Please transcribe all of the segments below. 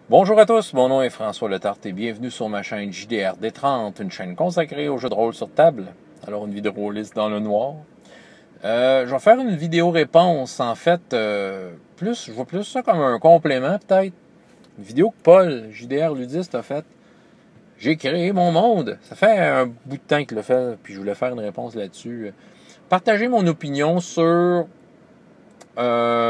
Bonjour à tous, mon nom est François Letarte et bienvenue sur ma chaîne JDRD30, une chaîne consacrée aux jeux de rôle sur table. Alors une vidéo rôliste dans le noir. Je vais faire une vidéo réponse, en fait, je vois plus ça comme un complément peut-être. Une vidéo que Paul, JDR Ludiste, a faite. J'ai créé mon monde. Ça fait un bout de temps qu'il l'a fait, puis je voulais faire une réponse là-dessus. Partager mon opinion sur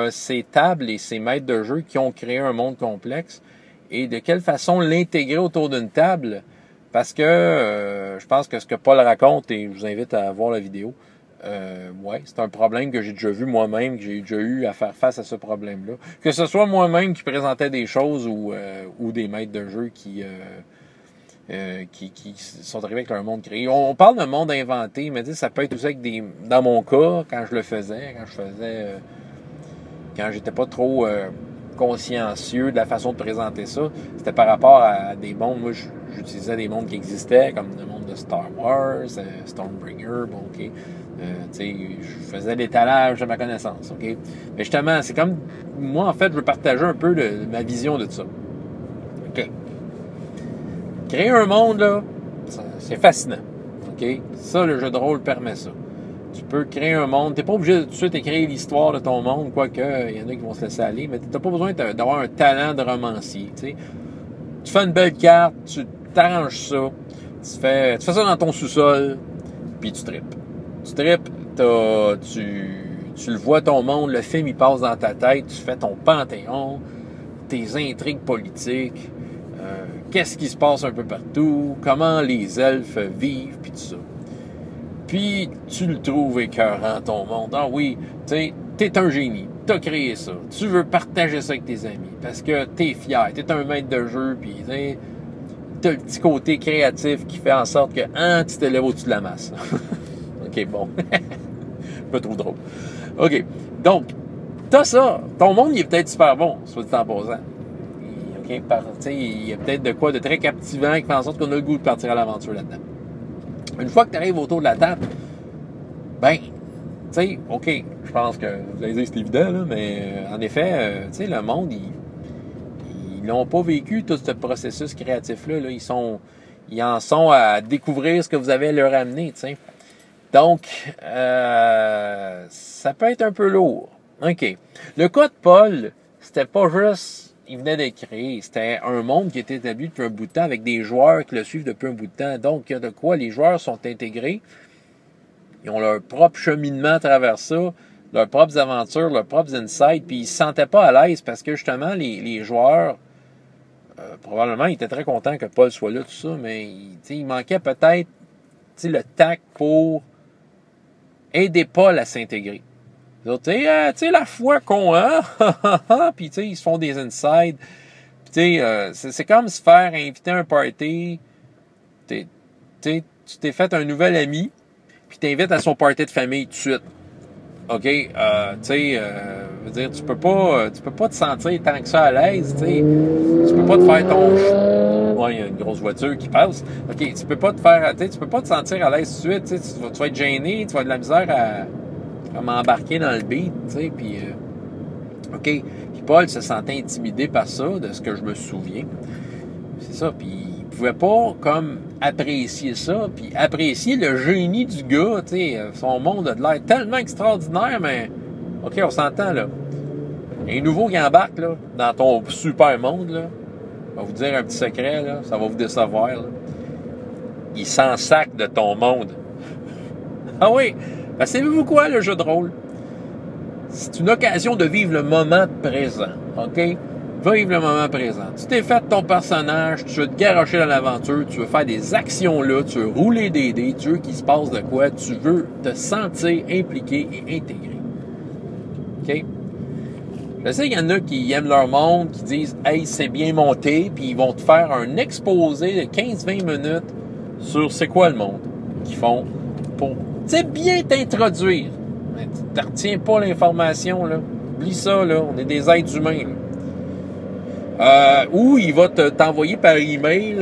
ces tables et ces maîtres de jeu qui ont créé un monde complexe et de quelle façon l'intégrer autour d'une table, parce que je pense que ce que Paul raconte, et je vous invite à voir la vidéo, c'est un problème que j'ai déjà vu moi-même, que j'ai déjà eu à faire face à ce problème-là. Que ce soit moi-même qui présentais des choses ou des maîtres de jeu qui sont arrivés avec leur monde créé. On parle de monde inventé, mais ça peut être aussi avec des... Dans mon cas, quand j'étais pas trop consciencieux de la façon de présenter ça, c'était par rapport à des mondes. Moi, j'utilisais des mondes qui existaient, comme le monde de Star Wars, Stormbringer, bon, ok. Je faisais l'étalage de ma connaissance, ok. Mais justement, c'est comme... Moi, en fait, je veux partager un peu ma vision de ça. Ok. Créer un monde, là, c'est fascinant, ok. Ça, le jeu de rôle permet ça. Tu peux créer un monde. Tu n'es pas obligé de tout de suite écrire l'histoire de ton monde, quoique il y en a qui vont se laisser aller, mais tu n'as pas besoin d'avoir un talent de romancier. T'sais. Tu fais une belle carte, tu t'arranges ça, tu fais ça dans ton sous-sol, puis tu tripes. Tu tripes, tu le vois ton monde, le film il passe dans ta tête, tu fais ton panthéon, tes intrigues politiques, qu'est-ce qui se passe un peu partout, comment les elfes vivent, puis tout ça. Puis, tu le trouves écœurant, ton monde. Ah oui, tu sais, t'es un génie. T'as créé ça. Tu veux partager ça avec tes amis. Parce que t'es fier. T'es un maître de jeu. Puis, t'as le petit côté créatif qui fait en sorte que, tu te lèves au-dessus de la masse. OK, bon. Un peu trop drôle. OK. Donc, t'as ça. Ton monde, il est peut-être super bon, soit dit en passant. OK, il y a peut-être de quoi de très captivant qui fait en sorte qu'on a le goût de partir à l'aventure là-dedans. Une fois que tu arrives autour de la table, OK, je pense que vous allez dire c'est évident, là, mais en effet, le monde, ils n'ont pas vécu tout ce processus créatif-là. Là. Ils en sont à découvrir ce que vous avez à leur amener, t'sais. Donc, ça peut être un peu lourd. OK. Le cas de Paul, c'était pas juste... Il venait d'être créé. C'était un monde qui était établi depuis un bout de temps avec des joueurs qui le suivent depuis un bout de temps. Donc, il y a de quoi les joueurs sont intégrés. Ils ont leur propre cheminement à travers ça, leurs propres aventures, leurs propres insights, puis ils ne se sentaient pas à l'aise parce que justement, les joueurs, probablement, ils étaient très contents que Paul soit là, tout ça, mais il manquait peut-être le tact pour aider Paul à s'intégrer. Tu sais, la foi qu'on a, puis ils se font des insides. C'est comme se faire inviter à un party. Tu t'es fait un nouvel ami, puis t'invites à son party de famille tout de suite. OK? Veux dire, tu peux pas te sentir tant que ça à l'aise, tu sais. Tu peux pas te faire ton... Ouais, il y a une grosse voiture qui passe. OK, tu peux pas te sentir à l'aise tout de suite, tu vas être gêné, tu vas avoir de la misère à m'embarquer dans le beat, tu sais, puis OK. Puis Paul se sentait intimidé par ça, de ce que je me souviens. C'est ça, puis il pouvait pas, comme, apprécier ça, puis apprécier le génie du gars, tu sais, son monde a de l'air tellement extraordinaire, mais OK, on s'entend, là. Un nouveau qui embarque, là, dans ton super monde, là, je vais vous dire un petit secret, là, ça va vous décevoir, là. Il s'en sac de ton monde. Ah oui! Ben, savez-vous quoi, le jeu de rôle? C'est une occasion de vivre le moment présent, OK? Vivre le moment présent. Tu t'es fait ton personnage, tu veux te garrocher dans l'aventure, tu veux faire des actions là, tu veux rouler des dés, tu veux qu'il se passe de quoi, tu veux te sentir impliqué et intégré. OK? Je sais qu'il y en a qui aiment leur monde, qui disent « Hey, c'est bien monté », puis ils vont te faire un exposé de 15-20 minutes sur c'est quoi le monde qu'ils font pour... Tu sais, bien t'introduire. Mais tu ne retiens pas l'information, là. Oublie ça, là. On est des êtres humains, là. Ou il va t'envoyer par email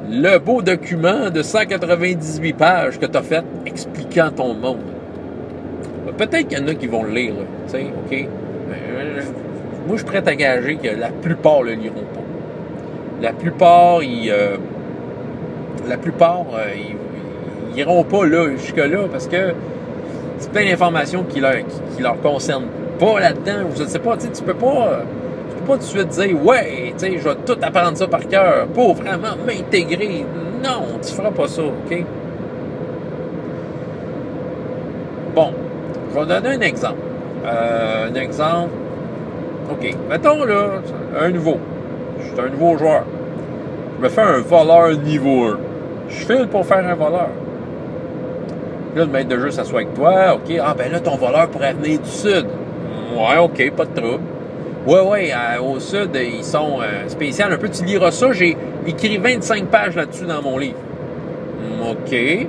le beau document de 198 pages que tu as fait expliquant ton monde. Peut-être qu'il y en a qui vont le lire, là. Tu sais, OK? Moi, je suis prêt à gager que la plupart le liront pas. la plupart, ils iront pas là, jusque-là, parce que c'est plein d'informations qui leur concernent pas là-dedans. Je ne sais pas, tu peux pas tout de suite dire, ouais, je vais tout apprendre ça par cœur pour vraiment m'intégrer. Non, tu feras pas ça, OK? Bon, je vais donner un exemple. OK, mettons là, un nouveau. Je suis un nouveau joueur. Je me fais un voleur niveau 1. Je file pour faire un voleur. Là, le maître de jeu s'assoit avec toi. OK, ben là, ton voleur pourrait venir du sud. Ouais, OK, pas de trouble. Ouais, au sud, ils sont spéciaux un peu. Tu liras ça. J'ai écrit 25 pages là-dessus dans mon livre. OK.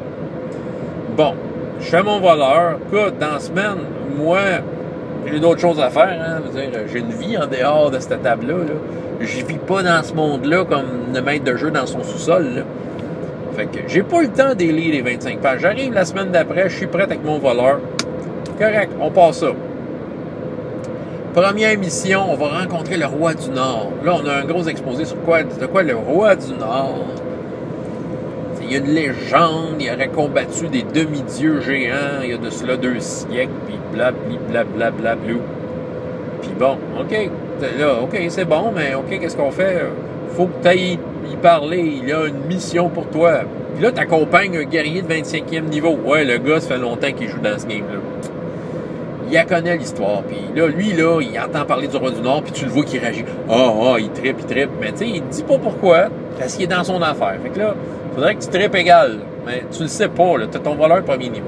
Bon, je fais mon voleur. Écoute, dans la semaine, moi, j'ai d'autres choses à faire. Hein. Je veux dire, j'ai une vie en dehors de cette table-là. Là. Je vis pas dans ce monde-là comme le maître de jeu dans son sous-sol. Là. Fait que j'ai pas le temps d'élire les 25 pages. J'arrive la semaine d'après, je suis prêt avec mon voleur. Correct, on passe ça. Première mission, on va rencontrer le roi du Nord. Là, on a un gros exposé sur de quoi le roi du Nord. Il y a une légende, il aurait combattu des demi-dieux géants il y a de cela 2 siècles, puis blablabla. Puis bon, OK, là, OK, c'est bon, mais OK, qu'est-ce qu'on fait? Faut que tu ailles y parler, il y a une mission pour toi. Puis là, tu accompagnes un guerrier de 25e niveau. Ouais, le gars, ça fait longtemps qu'il joue dans ce game-là. Il connaît l'histoire. Puis là, lui, là, il entend parler du roi du Nord, puis tu le vois qu'il réagit. Il trippe. Mais tu sais, il dit pas pourquoi, parce qu'il est dans son affaire. Fait que là, il faudrait que tu trippes égal. Mais tu le sais pas, là. Tu as ton voleur premier niveau.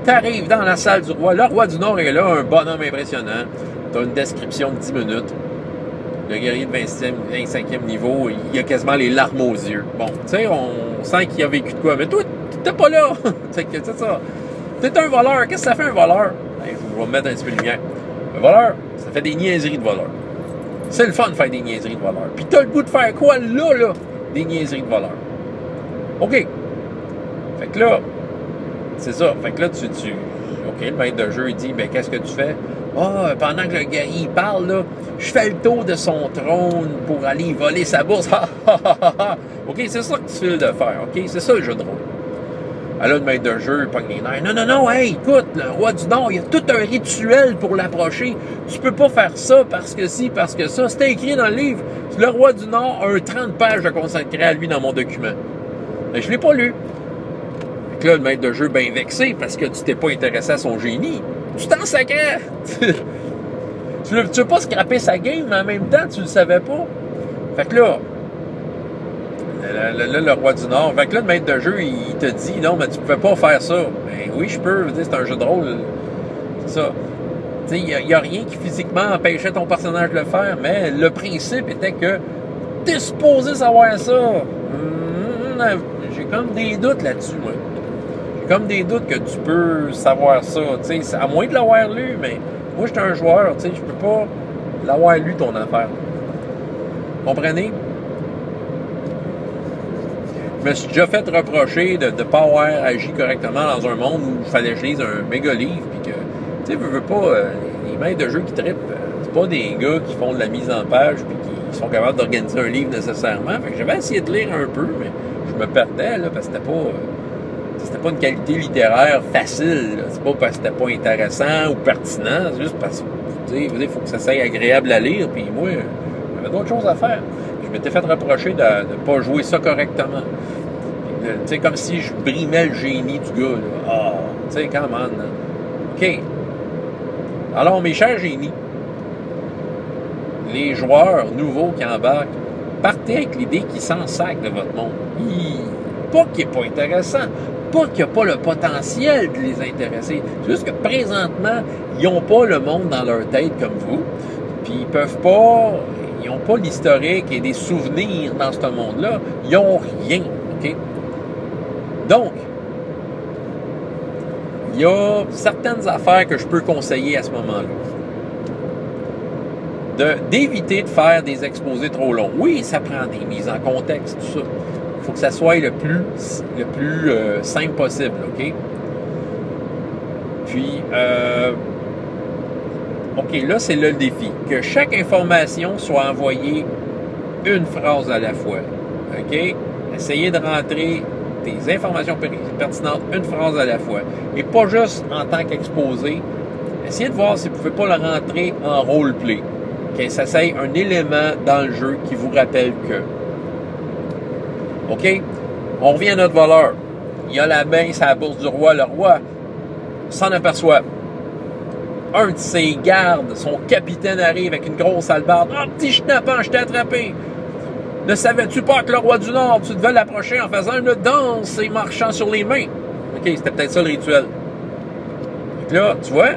Tu arrives dans la salle du roi. Le roi du Nord est là, un bonhomme impressionnant. Tu as une description de 10 minutes. Le guerrier de 25e niveau, il a quasiment les larmes aux yeux. Bon, tu sais, on sent qu'il a vécu de quoi. Mais toi, t'es pas là. C'est ça. T'es un voleur. Qu'est-ce que ça fait un voleur? Je vais me mettre un petit peu de lumière. Un voleur, ça fait des niaiseries de voleur. C'est le fun de faire des niaiseries de voleur. Puis t'as le goût de faire quoi, là? Des niaiseries de voleur. OK. Fait que là, c'est ça. Fait que là, OK, le maître de jeu, il dit, ben, qu'est-ce que tu fais? Pendant que le guerrier parle, là, je fais le tour de son trône pour aller voler sa bourse. OK, c'est ça que tu files de faire. OK, c'est ça le jeu de rôle. Alors, le maître de jeu, il pogne les nerfs. Non, hey, écoute, le roi du Nord, il y a tout un rituel pour l'approcher. Tu peux pas faire ça parce que si, parce que ça. C'était écrit dans le livre. Le roi du Nord a un 30 pages de consacré à lui dans mon document. Mais je l'ai pas lu. Fait que là, le maître de jeu, bien vexé parce que tu t'es pas intéressé à son génie. Tu t'en sacrais. Tu veux pas scraper sa game, mais en même temps, tu le savais pas. Fait que là, le roi du Nord. Fait que là, le maître de jeu, il te dit, non, mais tu pouvais pas faire ça. Ben oui, je peux. C'est un jeu de rôle. C'est ça. Tu sais, il n'y a rien qui physiquement empêchait ton personnage de le faire, mais le principe était que t'es supposé savoir ça. J'ai comme des doutes là-dessus, moi. J'ai comme des doutes que tu peux savoir ça. Tu sais, à moins de l'avoir lu, mais moi, j'étais un joueur. Tu sais, je peux pas l'avoir lu, ton affaire. Comprenez? Je me suis déjà fait reprocher de ne pas avoir agi correctement dans un monde où il fallait que je lise un méga livre, puis que, tu sais, veux pas, les maîtres de jeu qui trippent, c'est pas des gars qui font de la mise en page, puis qui sont capables d'organiser un livre nécessairement. Fait que j'avais essayé de lire un peu, mais je me perdais, là, parce que c'était pas une qualité littéraire facile, là. C'est pas parce que c'était pas intéressant ou pertinent, c'est juste parce que, tu sais, il faut que ça soit agréable à lire, puis moi, j'avais d'autres choses à faire. Je m'étais fait reprocher de ne pas jouer ça correctement. Tu sais, comme si je brimais le génie du gars. Tu sais, come on. OK. Alors, mes chers génies, les joueurs nouveaux qui embarquent, partez avec l'idée qu'ils s'en sacent de votre monde. Pas qu'il n'est pas intéressant, pas qu'il n'y a pas le potentiel de les intéresser. C'est juste que présentement, ils n'ont pas le monde dans leur tête comme vous. Puis ils peuvent pas... Ils n'ont pas l'historique et des souvenirs dans ce monde-là. Ils n'ont rien. OK? Donc, il y a certaines affaires que je peux conseiller à ce moment-là. D'éviter de faire des exposés trop longs. Oui, ça prend des mises en contexte, tout ça. Il faut que ça soit le plus simple possible. OK? Puis, OK, là, c'est là le défi. Que chaque information soit envoyée une phrase à la fois. OK? Essayez de rentrer des informations pertinentes une phrase à la fois. Et pas juste en tant qu'exposé. Essayez de voir si vous ne pouvez pas le rentrer en roleplay. Que ça soit un élément dans le jeu qui vous rappelle que. OK? On revient à notre voleur. Il y a la main sur la bourse du roi. Le roi s'en aperçoit. Un de ses gardes, son capitaine arrive avec une grosse hallebarde. « Ah, petit schnappant, je t'ai attrapé! Ne savais-tu pas que le roi du Nord, tu devais l'approcher en faisant une danse et marchant sur les mains? » OK, c'était peut-être ça le rituel. Donc là, tu vois,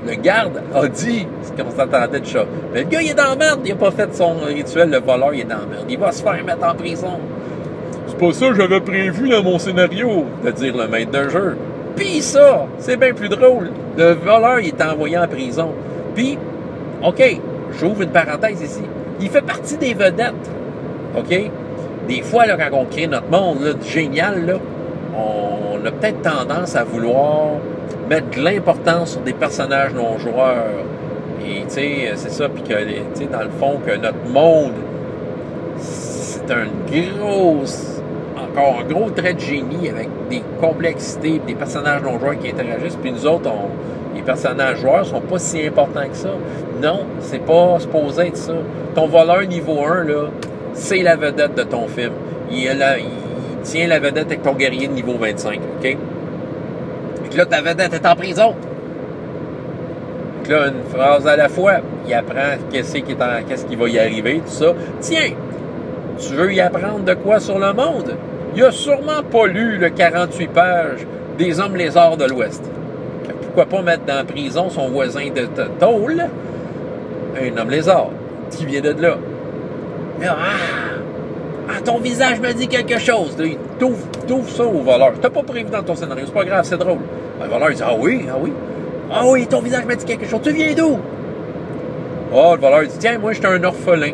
le garde a dit ce qu'on s'attendait de ça. Mais le gars, il est dans la merde. Il n'a pas fait son rituel. Le voleur, il est dans la merde. Il va se faire mettre en prison. C'est pas ça que j'avais prévu dans mon scénario, de dire le maître de jeu. Puis ça, c'est bien plus drôle. Le voleur, il est envoyé en prison. Puis, OK, j'ouvre une parenthèse ici. Il fait partie des vedettes. OK? Des fois, là, quand on crée notre monde là, génial, là, on a peut-être tendance à vouloir mettre de l'importance sur des personnages non-joueurs. Et, tu sais, c'est ça. Puis que, tu sais, dans le fond, que notre monde, c'est encore un gros trait de génie avec des complexités, des personnages non-joueurs qui interagissent. Puis nous autres, les personnages joueurs sont pas si importants que ça. Non, c'est pas supposé être ça. Ton voleur niveau 1, là, c'est la vedette de ton film. Il tient la vedette avec ton guerrier de niveau 25, OK? Et là, ta vedette est en prison. Donc là, une phrase à la fois, il apprend qu'est-ce qui va y arriver, tout ça. Tiens, tu veux y apprendre de quoi sur le monde? Il a sûrement pas lu le 48 pages des Hommes lézards de l'Ouest. Pourquoi pas mettre dans la prison son voisin de tôle, un homme lézard, qui vient de là. Là, ton visage me dit quelque chose. Là, il t'ouvre ça au voleur. T'as pas prévu dans ton scénario, c'est pas grave, c'est drôle. Le voleur, il dit, ah oui, ton visage me dit quelque chose. Tu viens d'où? Le voleur, il dit, tiens, moi, j'étais un orphelin.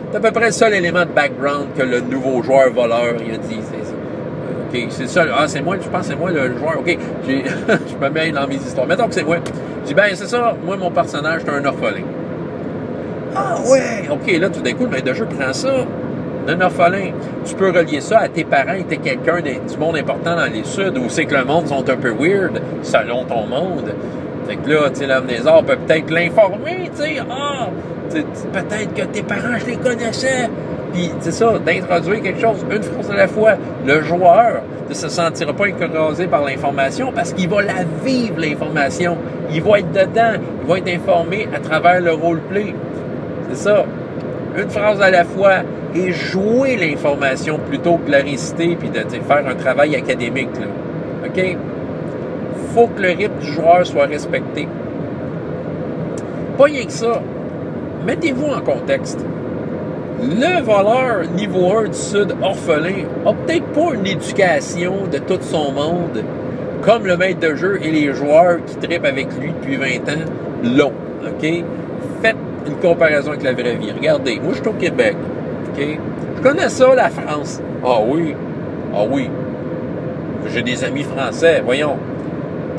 C'est à peu près le seul élément de background que le nouveau joueur voleur, il a dit. OK, c'est ça. C'est moi, je pense que c'est moi le joueur. OK, je me mets dans mes histoires. Mettons que c'est moi. Je dis, ben, c'est ça, moi, mon personnage, c'est un orphelin. Ah ouais! OK, là, tout d'un coup, le maître de jeu prend ça, un orphelin. Tu peux relier ça à tes parents, et t'es quelqu'un du monde important dans les Suds, où c'est que le monde sont un peu weird, selon ton monde. Fait que là, tu sais, l'homme des arts peut peut-être l'informer, tu sais. Peut-être que tes parents, je les connaissais. Puis, c'est ça, d'introduire quelque chose, une phrase à la fois. Le joueur ne se sentira pas écrasé par l'information parce qu'il va la vivre, l'information. Il va être dedans, il va être informé à travers le roleplay. C'est ça. Une phrase à la fois et jouer l'information plutôt que la réciter puis de faire un travail académique. Là. OK? Faut que le rythme du joueur soit respecté. Pas rien que ça. Mettez-vous en contexte. Le voleur niveau 1 du Sud, orphelin, a peut-être pas une éducation de tout son monde comme le maître de jeu et les joueurs qui trippent avec lui depuis 20 ans l'ont. OK? Faites une comparaison avec la vraie vie. Regardez, moi, je suis au Québec. OK? Je connais ça, la France. Ah oui. J'ai des amis français, voyons.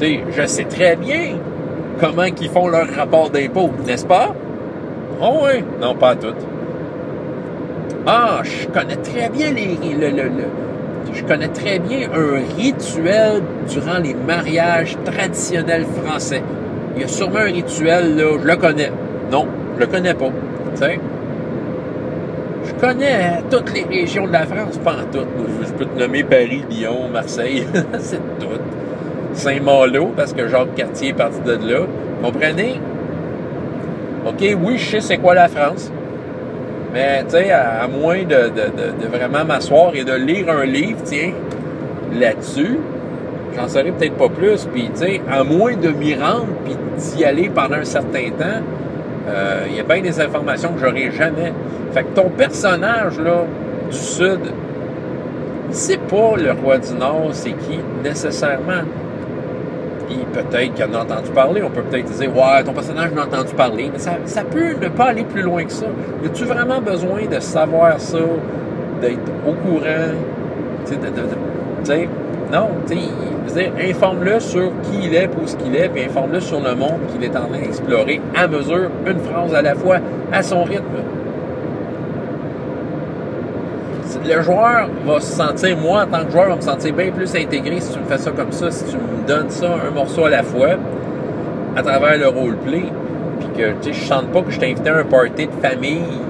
Je sais très bien comment ils font leur rapport d'impôt, n'est-ce pas? Ah oui. Non, pas à toutes. Je connais très bien je connais très bien un rituel durant les mariages traditionnels français. Il y a sûrement un rituel, là, je le connais. Non, je le connais pas. Tu sais? Je connais toutes les régions de la France, pas en toutes. Je peux te nommer Paris, Lyon, Marseille, c'est tout. Saint-Malo, parce que Jacques Cartier est parti de là. Comprenez? OK, oui, je sais c'est quoi la France. Mais, tu sais, à moins de vraiment m'asseoir et de lire un livre, tiens, là-dessus, j'en saurais peut-être pas plus. Puis, tu sais, à moins de m'y rendre puis d'y aller pendant un certain temps, il y a bien des informations que j'aurai jamais. Fait que ton personnage, là, du Sud, c'est pas le roi du Nord, c'est qui, nécessairement. Et peut-être qu'il en a entendu parler. On peut peut-être dire, ouais, ton personnage en a entendu parler. Mais ça peut ne pas aller plus loin que ça. As-tu vraiment besoin de savoir ça, d'être au courant? Tu sais, non, tu sais, informe-le sur qui il est, pour ce qu'il est, puis informe-le sur le monde qu'il est en train d'explorer à mesure, une phrase à la fois, à son rythme. le joueur va se sentir, moi, en tant que joueur, va me sentir bien plus intégré si tu me fais ça comme ça, si tu me donnes ça un morceau à la fois, à travers le roleplay, puis que, tu sais, je sente pas que je t'ai invité à un party de famille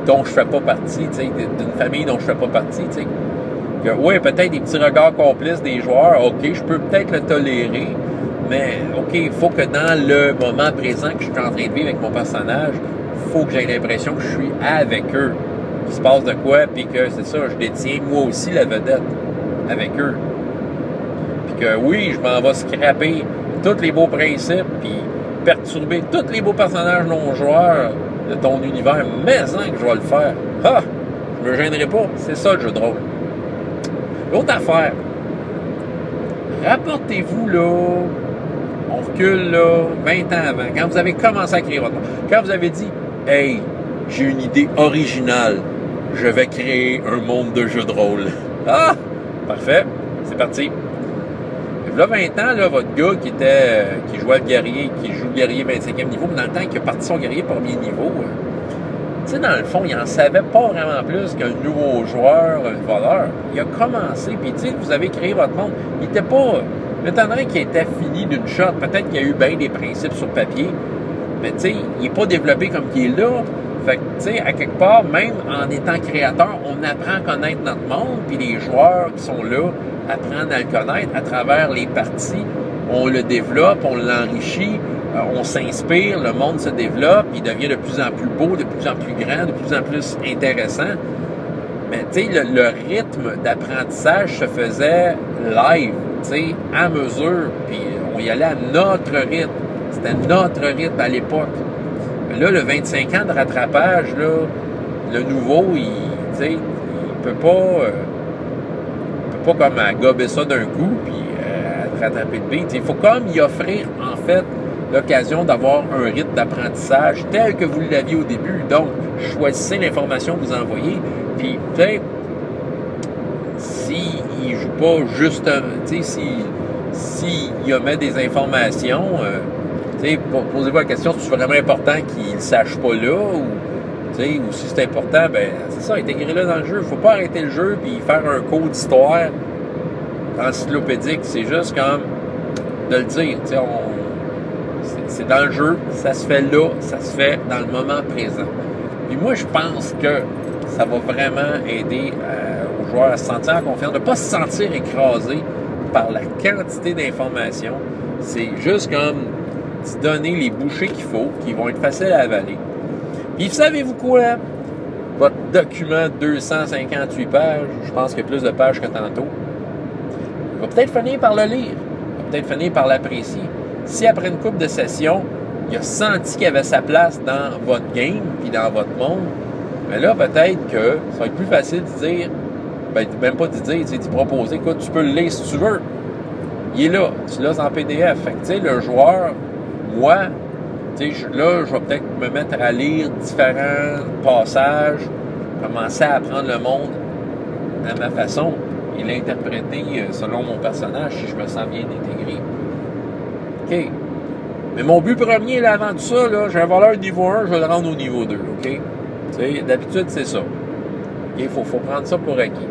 dont je fais pas partie, tu sais, d'une famille dont je fais pas partie, tu sais. Oui, peut-être des petits regards complices des joueurs, OK, je peux peut-être le tolérer, mais OK, il faut que dans le moment présent que je suis en train de vivre avec mon personnage, il faut que j'aie l'impression que je suis avec eux, qu'il se passe de quoi, puis que c'est ça, je détiens moi aussi la vedette avec eux. Puis que oui, je m'en vais scraper tous les beaux principes, puis perturber tous les beaux personnages non-joueurs de ton univers, mais que je vais le faire. Ah! Je me gênerai pas, c'est ça le jeu de rôle. L'autre affaire, rapportez-vous là, on recule là, 20 ans avant, quand vous avez commencé à créer votre monde, quand vous avez dit, hey, j'ai une idée originale, je vais créer un monde de jeu de rôle. Ah! Parfait, c'est parti. Et là, 20 ans, là, votre gars qui jouait le guerrier, qui joue le guerrier 25e niveau, mais dans le temps qu'il a parti son guerrier premier niveau, tu sais, dans le fond, il n'en savait pas vraiment plus qu'un nouveau joueur, un voleur. Il a commencé, puis tu sais, vous avez créé votre monde. Il n'était pas... m'étonnerait qu'il était fini d'une shot. Peut-être qu'il y a eu bien des principes sur papier, mais tu sais, il n'est pas développé comme qu'il est là. Fait que, tu sais, à quelque part, même en étant créateur, on apprend à connaître notre monde, puis les joueurs qui sont là apprennent à le connaître à travers les parties. On le développe, on l'enrichit, on s'inspire, le monde se développe, il devient de plus en plus beau, de plus en plus grand, de plus en plus intéressant. Mais tu sais, le rythme d'apprentissage se faisait live, tu sais, à mesure, puis on y allait à notre rythme. C'était notre rythme à l'époque. Mais là, le 25 ans de rattrapage, là, le nouveau, tu sais, il peut pas comme gober ça d'un coup, puis rattraper le beat. Il faut comme y offrir, en fait, l'occasion d'avoir un rythme d'apprentissage tel que vous l'aviez au début. Donc, choisissez l'information que vous envoyez, puis peut-être, s'il ne joue pas juste, tu sais, s'il y omet des informations, tu sais, posez-vous la question si c'est vraiment important qu'il ne sache pas là, ou si c'est important, ben c'est ça, intégrez-le dans le jeu. Il ne faut pas arrêter le jeu puis faire un cours d'histoire encyclopédique. C'est juste comme de le dire. C'est dans le jeu, ça se fait là, ça se fait dans le moment présent. Puis moi, je pense que ça va vraiment aider aux joueurs à se sentir en confiance, de ne pas se sentir écrasé par la quantité d'informations. C'est juste comme se donner les bouchées qu'il faut, qui vont être faciles à avaler. Puis savez-vous quoi? Votre document de 258 pages, je pense qu'il y a plus de pages que tantôt, il va peut-être finir par le lire, il va peut-être finir par l'apprécier. Si après une couple de sessions, il a senti qu'il avait sa place dans votre game puis dans votre monde, bien là, peut-être que ça va être plus facile de dire, ben, même pas de dire, d'y proposer, écoute, tu peux le lire si tu veux. Il est là, tu l'as en PDF. Fait que, tu sais, le joueur, moi, là, je vais peut-être me mettre à lire différents passages, commencer à apprendre le monde à ma façon et l'interpréter selon mon personnage si je me sens bien intégré. OK. Mais mon but premier, là, avant tout ça, là, j'ai un voleur niveau 1, je vais le rendre au niveau 2. OK? D'habitude, c'est ça. Il faut prendre ça pour acquis.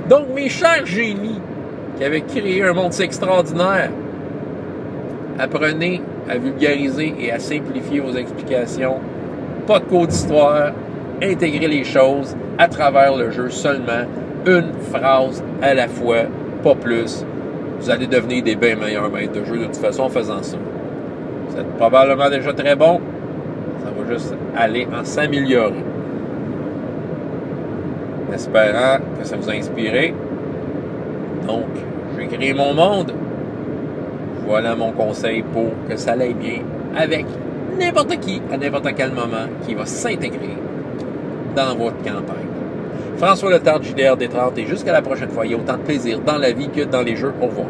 Donc, mes chers génies qui avaient créé un monde si extraordinaire, apprenez à vulgariser et à simplifier vos explications. Pas de cours d'histoire. Intégrez les choses à travers le jeu seulement. Une phrase à la fois, pas plus. Vous allez devenir des bien meilleurs maîtres de jeu de toute façon en faisant ça. Vous êtes probablement déjà très bon. Ça va juste aller en s'améliorer. En espérant que ça vous a inspiré. Donc, je vais créer mon monde. Voilà mon conseil pour que ça aille bien avec n'importe qui, à n'importe quel moment, qui va s'intégrer dans votre campagne. François Letarte, JDR D30, et jusqu'à la prochaine fois, il y a autant de plaisir dans la vie que dans les jeux. Au revoir.